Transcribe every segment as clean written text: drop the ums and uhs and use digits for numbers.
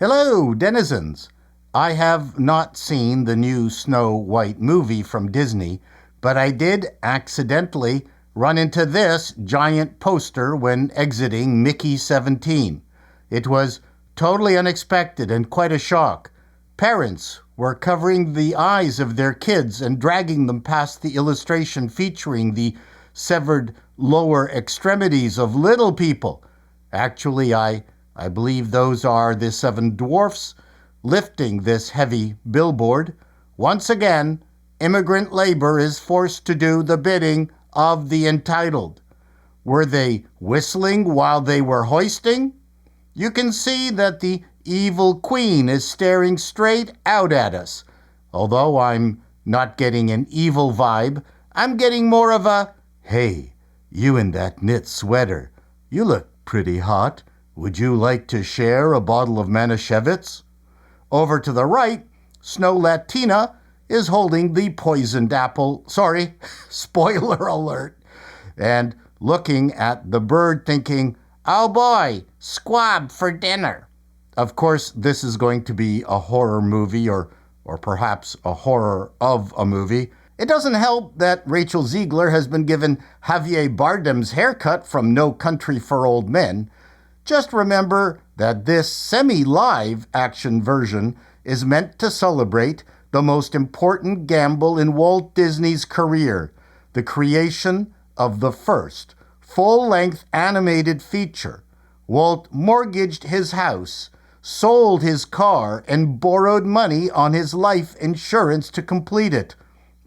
Hello, denizens. I have not seen the new Snow White movie from Disney, but I did accidentally run into this giant poster when exiting Mickey 17. It was totally unexpected and quite a shock. Parents were covering the eyes of their kids and dragging them past the illustration featuring the severed lower extremities of little people. Actually, I believe those are the seven dwarfs lifting this heavy billboard. Once again, immigrant labor is forced to do the bidding of the entitled. Were they whistling while they were hoisting? You can see that the evil queen is staring straight out at us. Although I'm not getting an evil vibe, I'm getting more of a, "Hey, you in that knit sweater, you look pretty hot. Would you like to share a bottle of Manischewitz?" Over to the right, Snow Latina is holding the poisoned apple. Sorry, spoiler alert. And looking at the bird thinking, "Oh boy, squab for dinner." Of course, this is going to be a horror movie or perhaps a horror of a movie. It doesn't help that Rachel Zegler has been given Javier Bardem's haircut from No Country for Old Men. Just remember that this semi-live action version is meant to celebrate the most important gamble in Walt Disney's career, the creation of the first full-length animated feature. Walt mortgaged his house, sold his car, and borrowed money on his life insurance to complete it.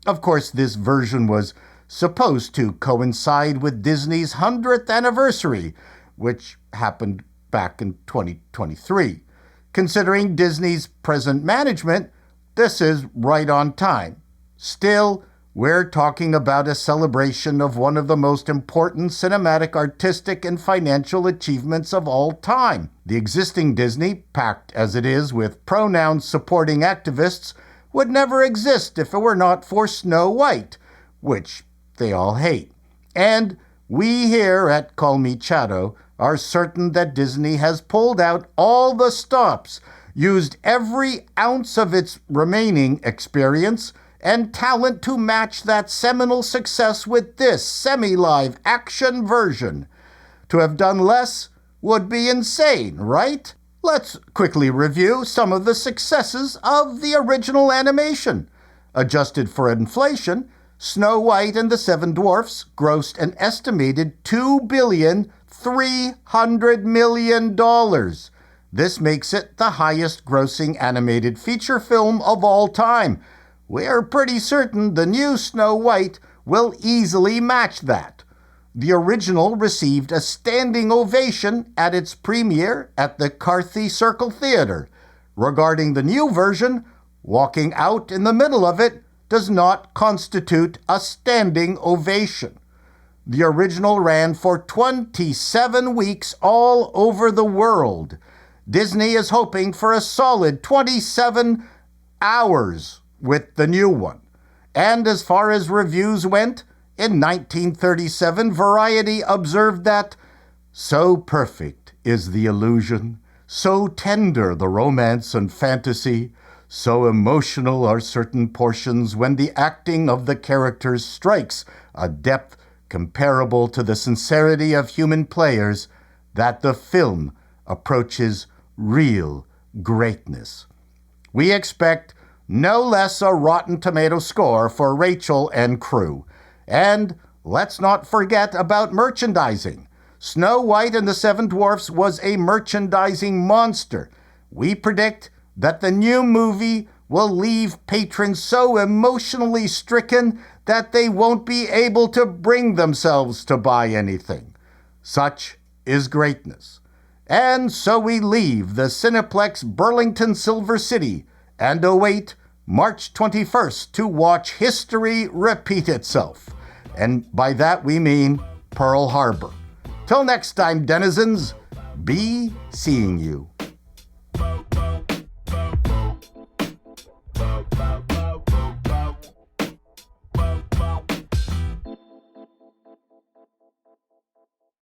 Of course, this version was supposed to coincide with Disney's 100th anniversary, which happened back in 2023. Considering Disney's present management, this is right on time. Still, we're talking about a celebration of one of the most important cinematic, artistic, and financial achievements of all time. The existing Disney, packed as it is with pronoun-supporting activists, would never exist if it were not for Snow White, which they all hate. And we here at Call Me Chato are certain that Disney has pulled out all the stops, used every ounce of its remaining experience and talent to match that seminal success with this semi-live action version. To have done less would be insane, right? Let's quickly review some of the successes of the original animation. Adjusted for inflation, Snow White and the Seven Dwarfs grossed an estimated $2,300,000,000. This makes it the highest-grossing animated feature film of all time. We're pretty certain the new Snow White will easily match that. The original received a standing ovation at its premiere at the Carthy Circle Theater. Regarding the new version, walking out in the middle of it does not constitute a standing ovation. The original ran for 27 weeks all over the world. Disney is hoping for a solid 27 hours with the new one. And as far as reviews went, in 1937, Variety observed that, "So perfect is the illusion, so tender the romance and fantasy, so emotional are certain portions when the acting of the characters strikes a depth comparable to the sincerity of human players, that the film approaches real greatness." We expect no less a Rotten Tomato score for Rachel and crew. And let's not forget about merchandising. Snow White and the Seven Dwarfs was a merchandising monster. We predict that the new movie will leave patrons so emotionally stricken that they won't be able to bring themselves to buy anything. Such is greatness. And so we leave the Cineplex Burlington Silver City and await March 21st to watch history repeat itself. And by that we mean Pearl Harbor. Till next time, denizens, be seeing you.